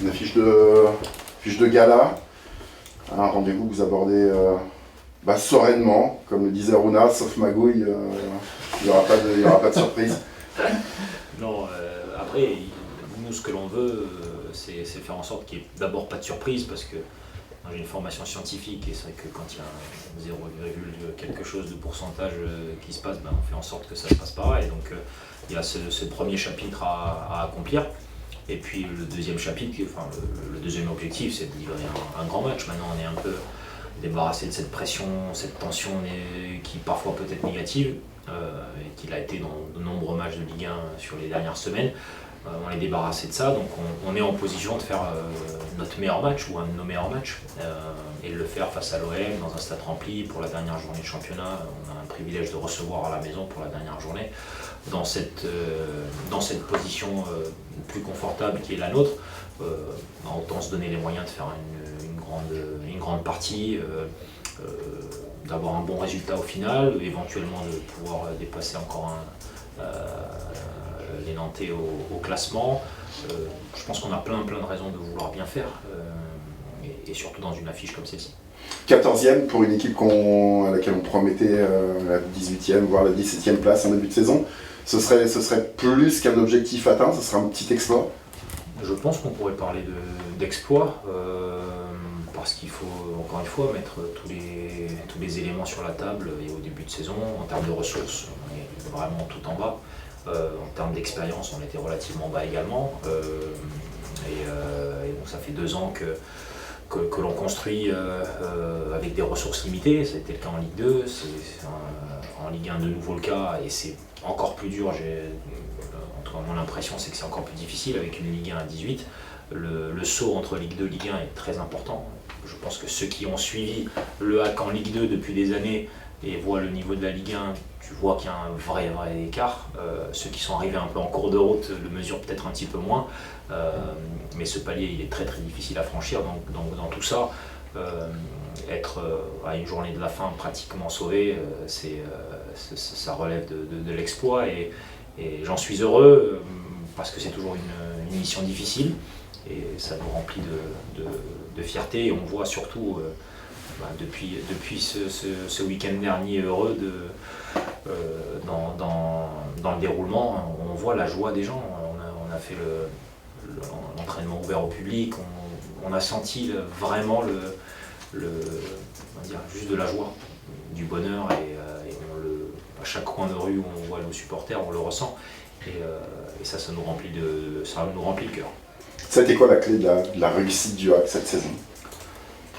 Une fiche de gala, un rendez-vous que vous abordez sereinement, comme le disait Aruna, sauf magouille, il n'y aura pas de surprise. Non, après, nous, ce que l'on veut, c'est faire en sorte qu'il n'y ait d'abord pas de surprise, parce que j'ai une formation scientifique, et c'est vrai que quand il y a un 0, quelque chose de pourcentage qui se passe, on fait en sorte que ça se passe pas. Et donc, il y a ce premier chapitre à accomplir. Et puis le deuxième chapitre, le deuxième objectif, c'est de livrer un grand match. Maintenant, on est un peu débarrassé de cette pression, cette tension qui parfois peut être négative, et qu'il a été dans de nombreux matchs de Ligue 1 sur les dernières semaines. On est débarrassé de ça, donc on est en position de faire notre meilleur match ou un de nos meilleurs matchs, et de le faire face à l'OM dans un stade rempli pour la dernière journée de championnat. On a un privilège de recevoir à la maison pour la dernière journée. Dans cette position plus confortable qui est la nôtre, autant se donner les moyens de faire une grande partie, d'avoir un bon résultat au final, éventuellement de pouvoir dépasser encore les Nantais au classement. Je pense qu'on a plein de raisons de vouloir bien faire, et surtout dans une affiche comme celle-ci. 14e pour une équipe à laquelle on promettait la 18e, voire la 17e place en début de saison. Ce serait plus qu'un objectif atteint, ce serait un petit exploit. Je pense qu'on pourrait parler d'exploit, parce qu'il faut encore une fois mettre tous les éléments sur la table. Et au début de saison, en termes de ressources, on est vraiment tout en bas. En termes d'expérience, on était relativement bas également. Et donc ça fait 2 ans que l'on construit avec des ressources limitées. C'était le cas en Ligue 2, c'est en Ligue 1 de nouveau le cas, et c'est encore plus dur. En tout cas, mon impression, c'est que c'est encore plus difficile avec une Ligue 1 à 18. Le saut entre Ligue 2 et Ligue 1 est très important. Je pense que ceux qui ont suivi le HAC en Ligue 2 depuis des années et voient le niveau de la Ligue 1, tu vois qu'il y a un vrai écart. Ceux qui sont arrivés un peu en cours de route le mesurent peut-être un petit peu moins. Mais ce palier, il est très difficile à franchir. Donc dans tout ça, être à une journée de la fin pratiquement sauvé, ça relève de l'exploit. Et j'en suis heureux, parce que c'est toujours une mission difficile. Et ça nous remplit de fierté. Et on voit surtout, depuis ce week-end dernier heureux dans le déroulement, on voit la joie des gens. On a fait l'entraînement ouvert au public, on a senti vraiment juste de la joie, du bonheur, et à chaque coin de rue où on voit nos supporters, on le ressent, et ça nous remplit le cœur. Ça a été quoi la clé de la réussite du HAC cette saison ?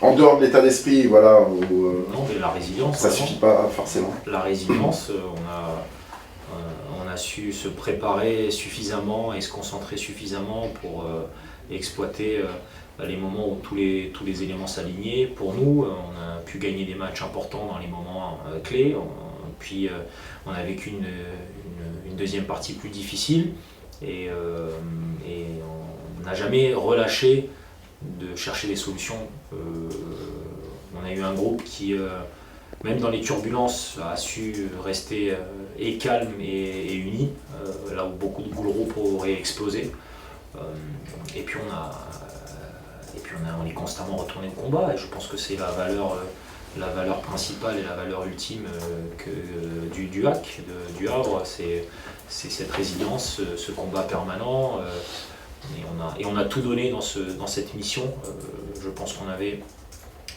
En dehors de l'état d'esprit, voilà. Non, mais la résilience. Ça suffit pas forcément. La résilience, on a su se préparer suffisamment et se concentrer suffisamment pour exploiter les moments où tous les éléments s'alignaient. Pour nous, on a pu gagner des matchs importants dans les moments clés. Puis on a vécu une deuxième partie plus difficile, et on n'a jamais relâché de chercher des solutions. On a eu un groupe qui, même dans les turbulences, a su rester calme et uni, là où beaucoup de groupes auraient explosé. Et puis on est constamment retourné de combat, et je pense que c'est la valeur principale et la valeur ultime du HAC, du Havre, c'est cette résilience, ce combat permanent. Et on a tout donné dans cette mission. Je pense qu'on avait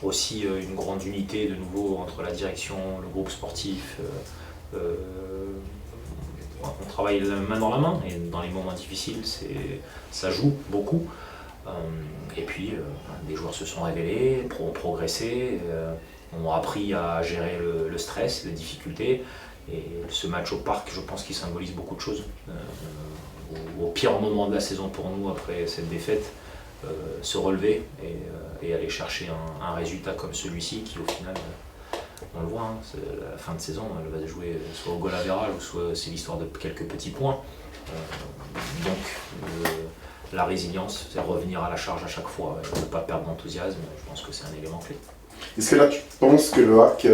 aussi une grande unité de nouveau entre la direction, le groupe sportif. On travaille main dans la main, et dans les moments difficiles, ça joue beaucoup. Et puis des joueurs se sont révélés, ont progressé, ont appris à gérer le stress, les difficultés. Et ce match au parc, je pense qu'il symbolise beaucoup de choses. Au pire moment de la saison pour nous, après cette défaite, se relever et aller chercher un résultat comme celui-ci, qui au final, on le voit, la fin de saison, elle va se jouer soit au goal average, ou soit c'est l'histoire de quelques petits points. Donc la résilience, c'est revenir à la charge à chaque fois, et ne pas perdre d'enthousiasme. Je pense que c'est un élément clé. Est-ce que là tu penses que le HAC,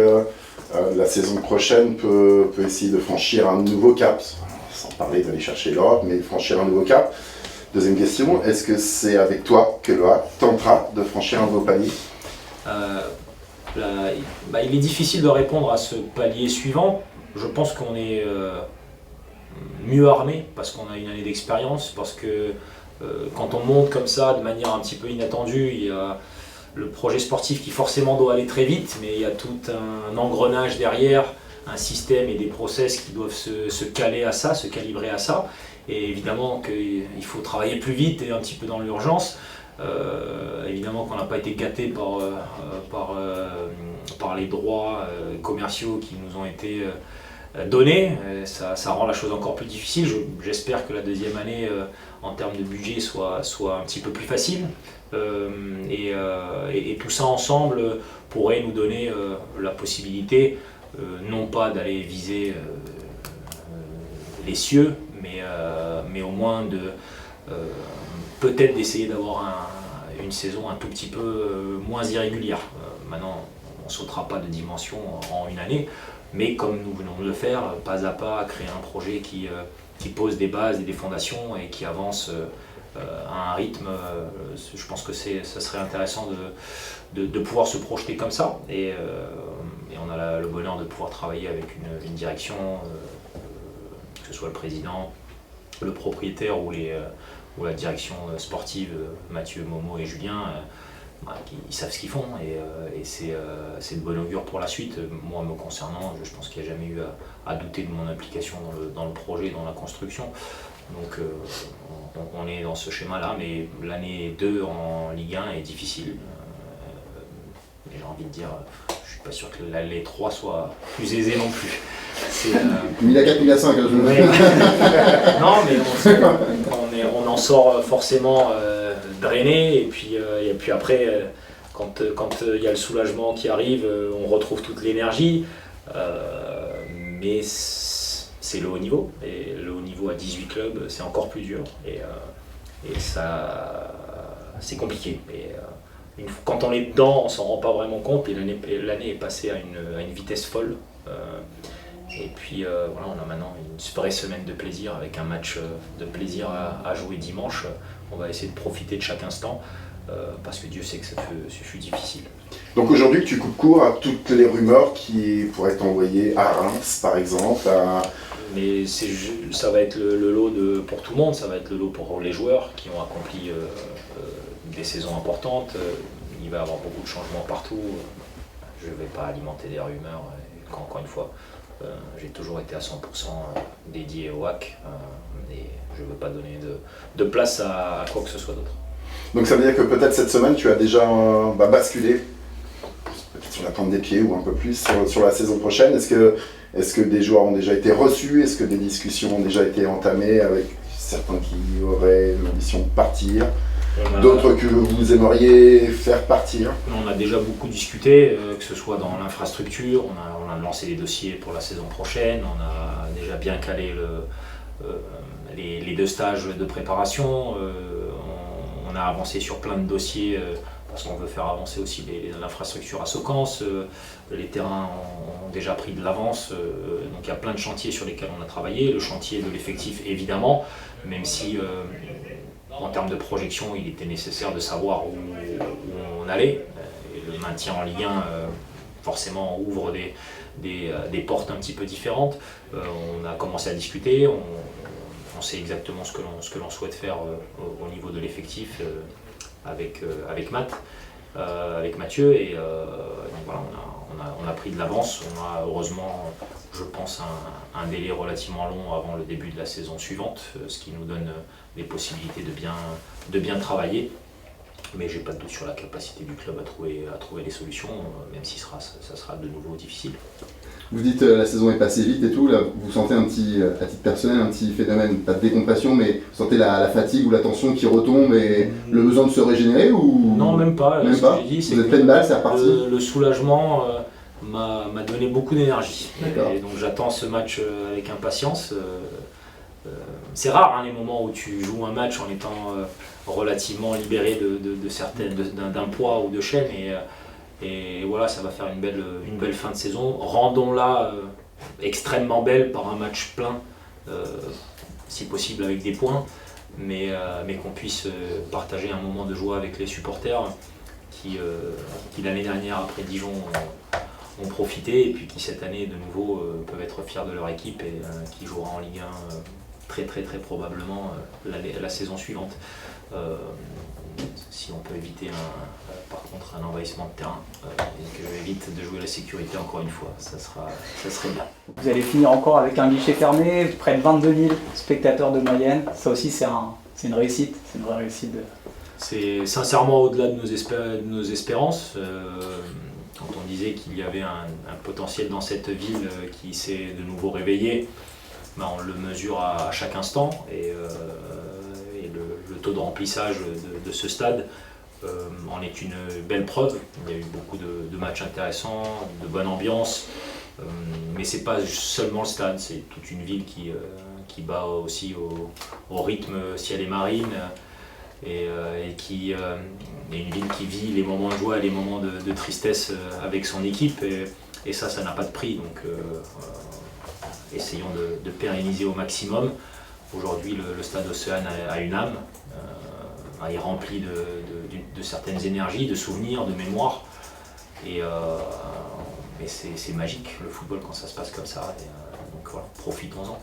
la saison prochaine, peut essayer de franchir un nouveau cap, sans parler d'aller chercher l'Europe, mais franchir un nouveau cap, Deuxième question, est-ce que c'est avec toi que le Havre tentera de franchir un nouveau palier? Il est difficile de répondre à ce palier suivant. Je pense qu'on est mieux armé parce qu'on a une année d'expérience, parce que quand on monte comme ça de manière un petit peu inattendue, il y a le projet sportif qui forcément doit aller très vite, mais il y a tout un engrenage derrière, un système et des process qui doivent se caler à ça, se calibrer à ça. Et évidemment qu'il faut travailler plus vite et un petit peu dans l'urgence. Évidemment qu'on n'a pas été gâté par les droits commerciaux qui nous ont été donnés. Ça rend la chose encore plus difficile. J'espère que la deuxième année, en termes de budget, soit un petit peu plus facile. Et tout ça ensemble pourrait nous donner la possibilité, non pas d'aller viser les cieux, mais au moins peut-être d'essayer d'avoir une saison un tout petit peu moins irrégulière. Maintenant, on ne sautera pas de dimension en une année, mais comme nous venons de le faire, pas à pas, créer un projet qui pose des bases et des fondations et qui avance à un rythme. Je pense que ça serait intéressant de pouvoir se projeter comme ça. Et on a le bonheur de pouvoir travailler avec une direction, que ce soit le président, le propriétaire ou la direction sportive, Mathieu, Momo et Julien, ils savent ce qu'ils font et c'est de bon augure pour la suite. Moi, me concernant, je pense qu'il n'y a jamais eu à douter de mon implication dans le projet, dans la construction. Donc on est dans ce schéma-là, mais l'année 2 en Ligue 1 est difficile. Et j'ai envie de dire, je suis pas sûr que l'année 3 soit plus aisée non plus. Il a 4, il a 5. Non, mais on en sort forcément drainé, et puis après, quand il y a le soulagement qui arrive, on retrouve toute l'énergie. Mais c'est le haut niveau, et le haut niveau à 18 clubs, c'est encore plus dur, et ça, c'est compliqué. Quand on est dedans, on s'en rend pas vraiment compte, et l'année est passée à une vitesse folle. Et puis voilà, on a maintenant une vraie semaine de plaisir avec un match de plaisir à jouer dimanche. On va essayer de profiter de chaque instant parce que Dieu sait que ce fut difficile. Donc aujourd'hui, tu coupes court à toutes les rumeurs qui pourraient t'envoyer à Reims, par exemple. Mais ça va être le lot pour tout le monde, ça va être le lot pour les joueurs qui ont accompli des saisons importantes. Il va y avoir beaucoup de changements partout. Je ne vais pas alimenter des rumeurs, encore une fois. J'ai toujours été à 100% dédié au HAC et je ne veux pas donner de place à quoi que ce soit d'autre. Donc ça veut dire que peut-être cette semaine tu as déjà basculé peut-être sur la pointe des pieds ou un peu plus sur la saison prochaine. Est-ce que des joueurs ont déjà été reçus? Est-ce que des discussions ont déjà été entamées avec certains qui auraient l'ambition de partir? D'autres que vous aimeriez faire partir? On a déjà beaucoup discuté, que ce soit dans l'infrastructure, on a lancé les dossiers pour la saison prochaine, on a déjà bien calé les 2 stages de préparation, on a avancé sur plein de dossiers parce qu'on veut faire avancer aussi l'infrastructure à Socance, les terrains ont déjà pris de l'avance, donc il y a plein de chantiers sur lesquels on a travaillé, le chantier de l'effectif évidemment, même si en termes de projection, il était nécessaire de savoir où on allait. Et le maintien en Ligue 1, forcément, ouvre des portes un petit peu différentes. On a commencé à discuter, on sait exactement ce que l'on souhaite faire au niveau de l'effectif avec Mathieu. Et donc voilà, on a pris de l'avance. On a heureusement, je pense, un délai relativement long avant le début de la saison suivante, ce qui nous donne des possibilités de bien travailler. Mais j'ai pas de doute sur la capacité du club à trouver des solutions, même si ça sera de nouveau difficile. Vous dites la saison est passée vite et tout, là vous sentez à titre personnel, un petit phénomène, pas de décompression, mais vous sentez la fatigue ou la tension qui retombe et le besoin de se régénérer ou... Non, même pas. Même pas. Vous êtes pleine balle, c'est reparti. Le soulagement m'a donné beaucoup d'énergie. Et donc j'attends ce match avec impatience. C'est rare les moments où tu joues un match en étant relativement libéré d'un poids ou de chaîne. Et voilà, ça va faire une belle fin de saison. Rendons-la extrêmement belle par un match plein, si possible avec des points. mais qu'on puisse partager un moment de joie avec les supporters qui l'année dernière après Dijon ont profité et puis qui cette année de nouveau peuvent être fiers de leur équipe et qui jouera en Ligue 1 très probablement la saison suivante. Si on peut éviter par contre un envahissement de terrain et que évite de jouer la sécurité encore une fois, ça serait bien. Vous allez finir encore avec un guichet fermé, près de 22 000 spectateurs de moyenne. Ça aussi c'est une réussite, c'est une vraie réussite. C'est sincèrement au-delà de nos espérances. Quand on disait qu'il y avait un potentiel dans cette ville qui s'est de nouveau réveillé, on le mesure à chaque instant et le taux de remplissage de ce stade en est une belle preuve. Il y a eu beaucoup de matchs intéressants, de bonne ambiance, mais c'est pas seulement le stade, c'est toute une ville qui bat aussi au rythme ciel et marine et qui est une ville qui vit les moments de joie et les moments de tristesse avec son équipe et ça n'a pas de prix. Donc essayons de pérenniser au maximum. Aujourd'hui, le stade Océane a une âme, il est rempli de certaines énergies, de souvenirs, de mémoires. Et c'est magique le football quand ça se passe comme ça. Donc voilà, profitons-en.